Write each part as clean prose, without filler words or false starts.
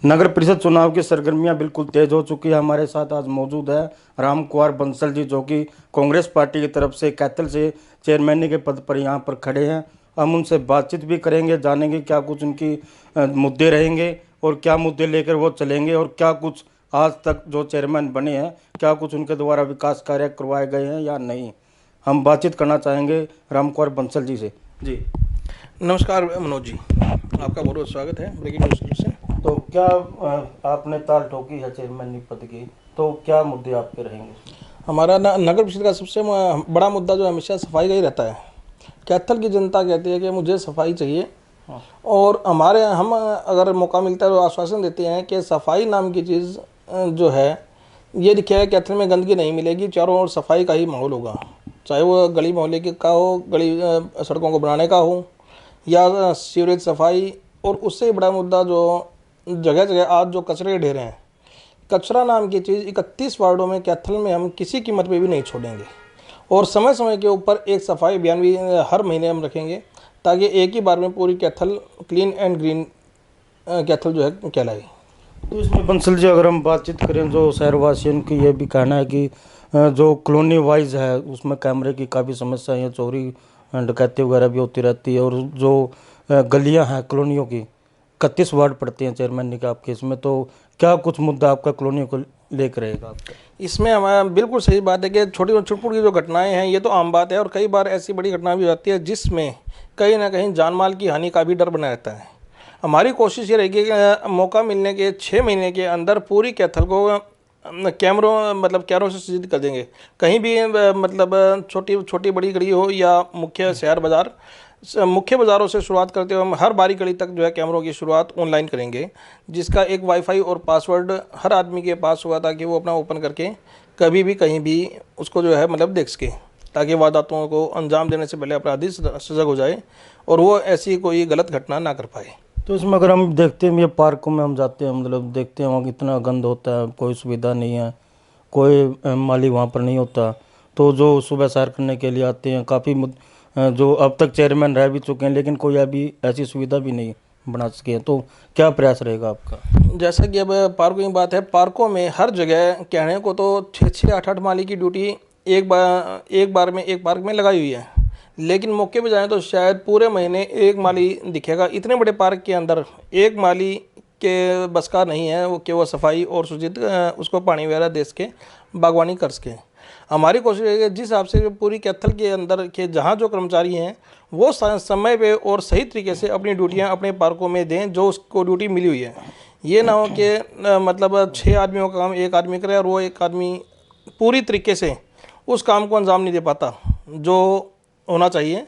नगर परिषद चुनाव की सरगर्मियां बिल्कुल तेज हो चुकी है। हमारे साथ आज मौजूद है राम कुमार बंसल जी, जो कि कांग्रेस पार्टी की तरफ से कैथल से चेयरमैन के पद पर यहां पर खड़े हैं। हम उनसे बातचीत भी करेंगे, जानेंगे क्या कुछ उनकी मुद्दे रहेंगे और क्या मुद्दे लेकर वो चलेंगे, और क्या कुछ आज तक जो चेयरमैन बने हैं क्या कुछ उनके द्वारा विकास कार्य करवाए गए हैं या नहीं। हम बातचीत करना चाहेंगे राम कुमार बंसल जी से। जी नमस्कार मनोज जी, आपका बहुत बहुत स्वागत है ब्रेकिंग न्यूज़ से। तो क्या आपने ताल ठोकी है चेयरमैन पद की, तो क्या मुद्दे आपके रहेंगे? हमारा नगर परिषद का सबसे बड़ा मुद्दा जो हमेशा सफाई का ही रहता है। कैथल की जनता कहती है कि मुझे सफाई चाहिए, हाँ। और हम अगर मौका मिलता है तो आश्वासन देते हैं कि सफाई नाम की चीज़ जो है, ये लिखा है कैथल में गंदगी नहीं मिलेगी, चारों ओर सफाई का ही माहौल होगा। चाहे वो गली मोहल्ले की का हो, सड़कों को बनाने का हो, या सीवरेज सफाई। और उससे बड़ा मुद्दा जो जगह जगह आज जो कचरे के ढेर हैं, कचरा नाम की चीज़ 31 वार्डों में कैथल में हम किसी कीमत पे भी नहीं छोड़ेंगे। और समय समय के ऊपर एक सफाई अभियान भी हर महीने हम रखेंगे, ताकि एक ही बार में पूरी Kaithal clean and green Kaithal जो है कहलाए। तो इसमें बंसल जी, अगर हम बातचीत करें, जो शहरवासियों की ये भी कहना है कि जो कॉलोनी वाइज है उसमें कैमरे की काफ़ी समस्या है, चोरी डकैती वगैरह भी होती रहती है, और जो गलियां हैं कॉलोनियों की 31 वार्ड पड़ते हैं चेयरमैन के आपके, इसमें तो क्या कुछ मुद्दा आपका कॉलोनियों को लेकर रहेगा आपका? इसमें हमारा बिल्कुल सही बात है कि छोटी छोटी की जो घटनाएं हैं ये तो आम बात है, और कई बार ऐसी बड़ी घटना भी हो जाती है जिसमें कहीं ना कहीं जान माल की हानि का भी डर बना रहता है। हमारी कोशिश ये रहेगी कि मौका मिलने के 6 महीने के अंदर पूरी कैथल को कैमरों से सूचित कर देंगे। कहीं भी मतलब छोटी छोटी बड़ी गली हो या मुख्य शहर बाज़ार, मुख्य बाज़ारों से शुरुआत करते हुए हम हर बारी गली तक जो है कैमरों की शुरुआत ऑनलाइन करेंगे, जिसका एक वाईफाई और पासवर्ड हर आदमी के पास होगा, ताकि वो अपना ओपन करके कभी भी कहीं भी उसको जो है मतलब देख सके, ताकि वारदातों को अंजाम देने से पहले अपराधी सजग हो जाए और वो ऐसी कोई गलत घटना ना कर पाए। तो इसमें अगर हम देखते हैं, ये पार्कों में हम जाते हैं, मतलब देखते हैं वहाँ कितना गंद होता है, कोई सुविधा नहीं है, कोई माली वहाँ पर नहीं होता। तो जो सुबह सैर करने के लिए आते हैं काफ़ी जो अब तक चेयरमैन रह भी चुके हैं, लेकिन कोई अभी ऐसी सुविधा भी नहीं बना सके हैं। तो क्या प्रयास रहेगा आपका? जैसा कि अब पार्कों की बात है, पार्कों में हर जगह कहने को तो 6-6 8-8 माली की ड्यूटी एक बार में एक पार्क में लगाई हुई है, लेकिन मौके पे जाएं तो शायद पूरे महीने एक माली दिखेगा। इतने बड़े पार्क के अंदर एक माली के बस का नहीं है वो कि वो सफाई और सुचित उसको पानी वगैरह दे सके, बागवानी कर सके। हमारी कोशिश है कि जिस हिसाब से पूरी कैथल के अंदर के जहाँ जो कर्मचारी हैं वो समय पे और सही तरीके से अपनी ड्यूटियाँ अपने पार्कों में दें, जो उसको ड्यूटी मिली हुई है। ये ना हो कि मतलब 6 आदमियों का काम एक आदमी करे और वो एक आदमी पूरी तरीके से उस काम को अंजाम नहीं दे पाता जो होना चाहिए।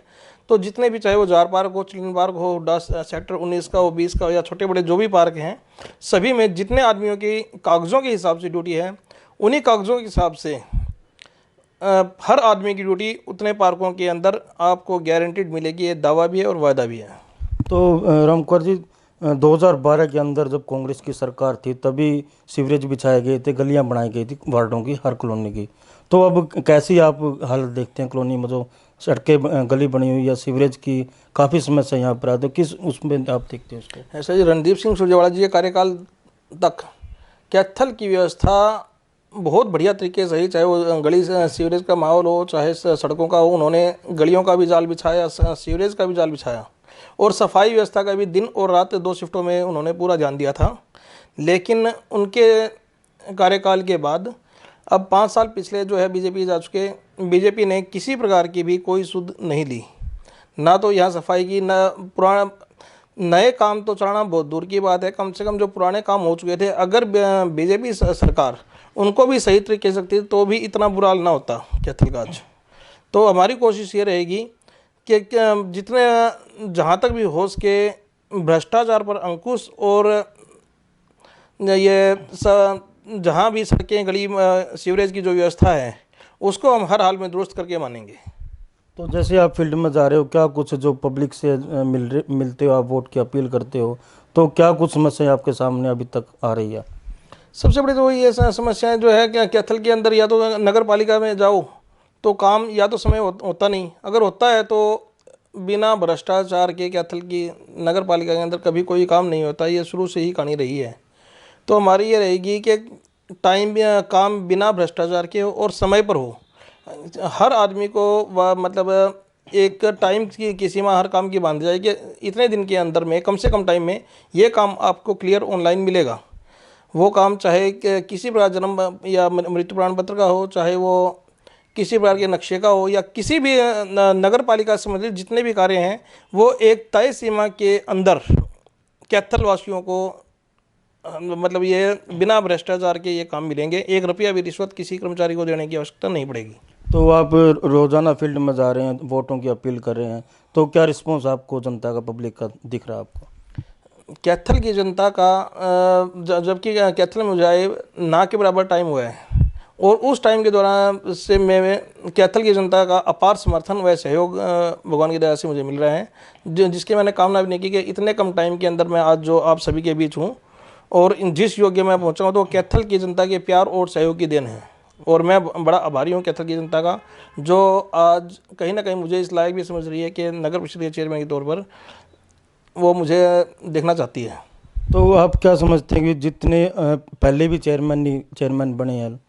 तो जितने भी, चाहे वो जार पार्क हो, चिल्ड्रन पार्क हो, सेक्टर 19 का हो, 20 का हो, या छोटे बड़े जो भी पार्क हैं, सभी में जितने आदमियों की कागज़ों के हिसाब से ड्यूटी है, उन्हीं कागज़ों के हिसाब से हर आदमी की ड्यूटी उतने पार्कों के अंदर आपको गारंटीड मिलेगी। ये दावा भी है और वायदा भी है। तो रामकुमार जी, 2012 के अंदर जब कांग्रेस की सरकार थी तभी सीवरेज बिछाए गए थे, गलियां बनाई गई थी वार्डों की, हर कॉलोनी की। तो अब कैसी आप हालत देखते हैं कॉलोनी में, जो सड़कें गली बनी हुई या सीवरेज की काफ़ी समस्या यहाँ पर है, तो किस उसमें आप देखते हैं उसको? ऐसा जी, रणदीप सिंह सुरजेवाला जी के कार्यकाल तक कैथल की व्यवस्था बहुत बढ़िया तरीके से ही, चाहे वो गली से सीवरेज का माहौल हो, चाहे सड़कों का हो, उन्होंने गलियों का भी जाल बिछाया, सीवरेज का भी जाल बिछाया, और सफाई व्यवस्था का भी दिन और रात 2 शिफ्टों में उन्होंने पूरा ध्यान दिया था। लेकिन उनके कार्यकाल के बाद अब 5 साल पिछले जो है बीजेपी जा चुके, बीजेपी ने किसी प्रकार की भी कोई सुध नहीं ली, ना तो यहाँ सफाई की, ना पुराना नए काम तो चलाना बहुत दूर की बात है। कम से कम जो पुराने काम हो चुके थे, अगर बीजेपी सरकार उनको भी सही तरीके से सकती तो भी इतना बुरा हाल ना होता कैथल का आज। तो हमारी कोशिश ये रहेगी कि जितने जहाँ तक भी हो सके भ्रष्टाचार पर अंकुश, और ये जहाँ भी सड़कें गली सीवरेज की जो व्यवस्था है उसको हम हर हाल में दुरुस्त करके मानेंगे। तो जैसे आप फील्ड में जा रहे हो, क्या कुछ जो पब्लिक से मिलते हो, आप वोट की अपील करते हो, तो क्या कुछ समस्या आपके सामने अभी तक आ रही है? सबसे बड़ी तो ये समस्याएं जो है कि कैथल के अंदर या तो नगर पालिका में जाओ तो काम या तो समय होता नहीं, अगर होता है तो बिना भ्रष्टाचार के कैथल की नगर पालिका के अंदर कभी कोई काम नहीं होता। ये शुरू से ही कहानी रही है। तो हमारी ये रहेगी कि टाइम काम बिना भ्रष्टाचार के हो और समय पर हो। हर आदमी को मतलब एक टाइम की सीमा हर काम की बांधी जाए कि इतने दिन के अंदर में कम से कम टाइम में ये काम आपको क्लियर ऑनलाइन मिलेगा। वो काम चाहे किसी प्रकार जन्म या मृत्यु प्रमाण पत्र का हो, चाहे वो किसी प्रकार के नक्शे का हो, या किसी भी नगर पालिका से संबंधित जितने भी कार्य हैं वो एक तय सीमा के अंदर कैथल वासियों को मतलब ये बिना भ्रष्टाचार के ये काम मिलेंगे। 1 रुपया भी रिश्वत किसी कर्मचारी को देने की आवश्यकता नहीं पड़ेगी। तो आप रोजाना फील्ड में जा रहे हैं, वोटों की अपील कर रहे हैं, तो क्या रिस्पॉन्स आपको जनता का, पब्लिक का दिख रहा है आपको? कैथल की जनता का जबकि कैथल में मुझे ना के बराबर टाइम हुआ है और उस टाइम के दौरान से मैं कैथल की जनता का अपार समर्थन व सहयोग भगवान की दया से मुझे मिल रहा है, जिसकी मैंने कामना भी नहीं की कि इतने कम टाइम के अंदर मैं आज जो आप सभी के बीच हूँ और जिस योग्य मैं पहुँचा हूँ, तो कैथल की जनता के प्यार और सहयोग की देन है। और मैं बड़ा आभारी हूँ कैथल की जनता का, जो आज कहीं ना कहीं मुझे इस लायक भी समझ रही है कि नगर परिषद के चेयरमैन के तौर पर वो मुझे देखना चाहती है। तो आप क्या समझते हैं कि जितने पहले भी चेयरमैन बने हैं,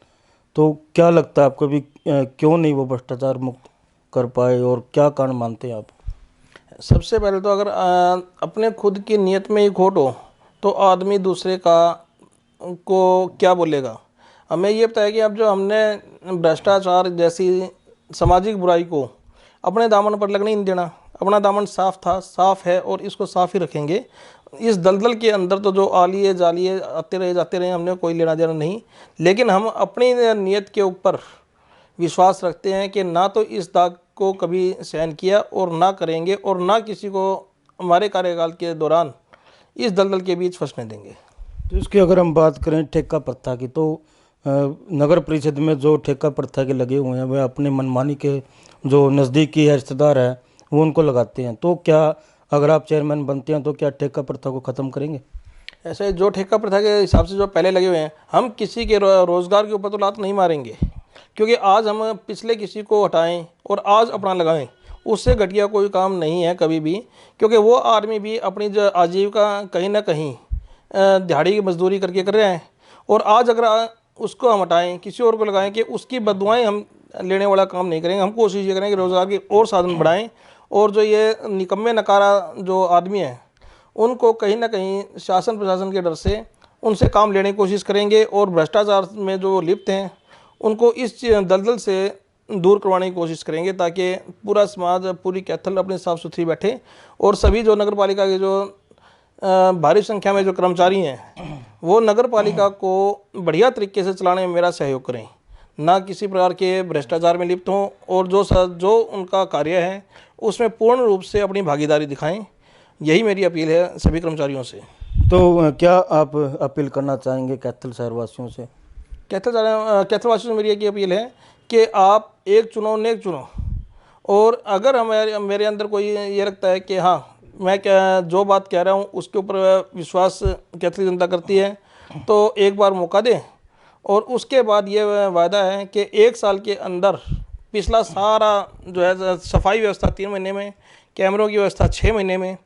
तो क्या लगता है आपको भी क्यों नहीं वो भ्रष्टाचार मुक्त कर पाए, और क्या कारण मानते हैं आप? सबसे पहले तो अगर अपने खुद की नीयत में ही खोट हो तो आदमी दूसरे का को क्या बोलेगा। हमें ये पता है कि अब जो हमने भ्रष्टाचार जैसी सामाजिक बुराई को अपने दामन पर लगने ही नहीं देना। अपना दामन साफ था, साफ है और इसको साफ ही रखेंगे। इस दलदल के अंदर तो जो आलिए जालिए आते रहे जाते रहे, हमने कोई लेना देना नहीं। लेकिन हम अपनी नीयत के ऊपर विश्वास रखते हैं कि ना तो इस दाग को कभी सहन किया और ना करेंगे, और ना किसी को हमारे कार्यकाल के दौरान इस दलदल के बीच फंसने देंगे। तो इसकी अगर हम बात करें ठेका प्रथा की, तो नगर परिषद में जो ठेका प्रथा के लगे हुए हैं वह अपने मनमानी के जो नज़दीकी है, रिश्तेदार है, वो उनको लगाते हैं। तो क्या अगर आप चेयरमैन बनते हैं तो क्या ठेका प्रथा को ख़त्म करेंगे? ऐसे जो ठेका प्रथा के हिसाब से जो पहले लगे हुए हैं, हम किसी के रोज़गार के ऊपर तो लात नहीं मारेंगे, क्योंकि आज हम पिछले किसी को हटाएं और आज अपना लगाएं, उससे घटिया कोई काम नहीं है कभी भी। क्योंकि वो आदमी भी अपनी जो आजीविका कहीं ना कहीं दिहाड़ी की मजदूरी करके कर रहे हैं, और आज अगर उसको हम हटाएं, किसी और को लगाएं, कि उसकी बददुआएं हम लेने वाला काम नहीं करेंगे। हम कोशिश ये करेंगे कि रोज़गार के और साधन बढ़ाएं, और जो ये निकम्मे नकारा जो आदमी हैं उनको कहीं ना कहीं शासन प्रशासन के डर से उनसे काम लेने की कोशिश करेंगे, और भ्रष्टाचार में जो लिप्त हैं उनको इस दलदल से दूर करवाने की कोशिश करेंगे, ताकि पूरा समाज, पूरी कैथल अपनी साफ़ सुथरी बैठे। और सभी जो नगर पालिका के जो भारी संख्या में जो कर्मचारी हैं वो नगर पालिका को बढ़िया तरीके से चलाने में मेरा सहयोग करें, ना किसी प्रकार के भ्रष्टाचार में लिप्त हों, और जो उनका कार्य है उसमें पूर्ण रूप से अपनी भागीदारी दिखाएं। यही मेरी अपील है सभी कर्मचारियों से। तो क्या आप अपील करना चाहेंगे कैथल शहरवासियों से? कैथल वासियों से मेरी एक अपील है कि आप एक चुनो नेक चुनो, और अगर मेरे अंदर कोई ये लगता है कि हाँ मैं क्या जो बात कह रहा हूँ उसके ऊपर विश्वास कैथल जनता करती है, तो एक बार मौका दें। और उसके बाद ये वायदा है कि 1 साल के अंदर पिछला सारा जो है सफाई व्यवस्था 3 महीने में, कैमरों की व्यवस्था 6 महीने में,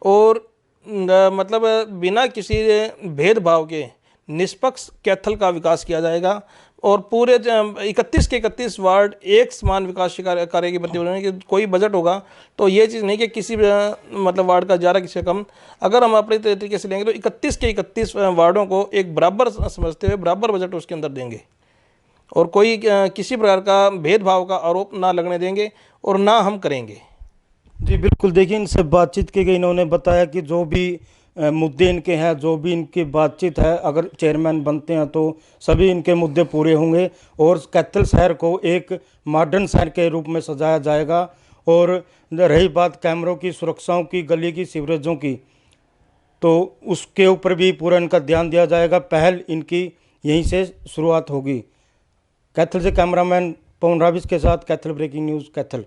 और मतलब बिना किसी भेदभाव के निष्पक्ष कैथल का विकास किया जाएगा। और पूरे 31 के 31 वार्ड एक समान विकास कार्य की प्रति कि कोई बजट होगा तो ये चीज़ नहीं कि किसी मतलब वार्ड का ज़्यादा किसी कम। अगर हम अपने तरीके से लेंगे तो 31 के 31 वार्डों को एक बराबर समझते हुए बराबर बजट उसके अंदर देंगे, और कोई किसी प्रकार का भेदभाव का आरोप ना लगने देंगे और ना हम करेंगे। जी बिल्कुल, देखिए इनसे बातचीत की गई, इन्होंने बताया कि जो भी मुद्दे इनके हैं, जो भी इनकी बातचीत है, अगर चेयरमैन बनते हैं तो सभी इनके मुद्दे पूरे होंगे और कैथल शहर को एक मॉडर्न शहर के रूप में सजाया जाएगा। और रही बात कैमरों की, सुरक्षाओं की, गली की, सीवरेजों की, तो उसके ऊपर भी पूरा इनका ध्यान दिया जाएगा। पहल इनकी यहीं से शुरुआत होगी। कैथल से कैमरामैन पवन राविस के साथ कैथल ब्रेकिंग न्यूज़ कैथल।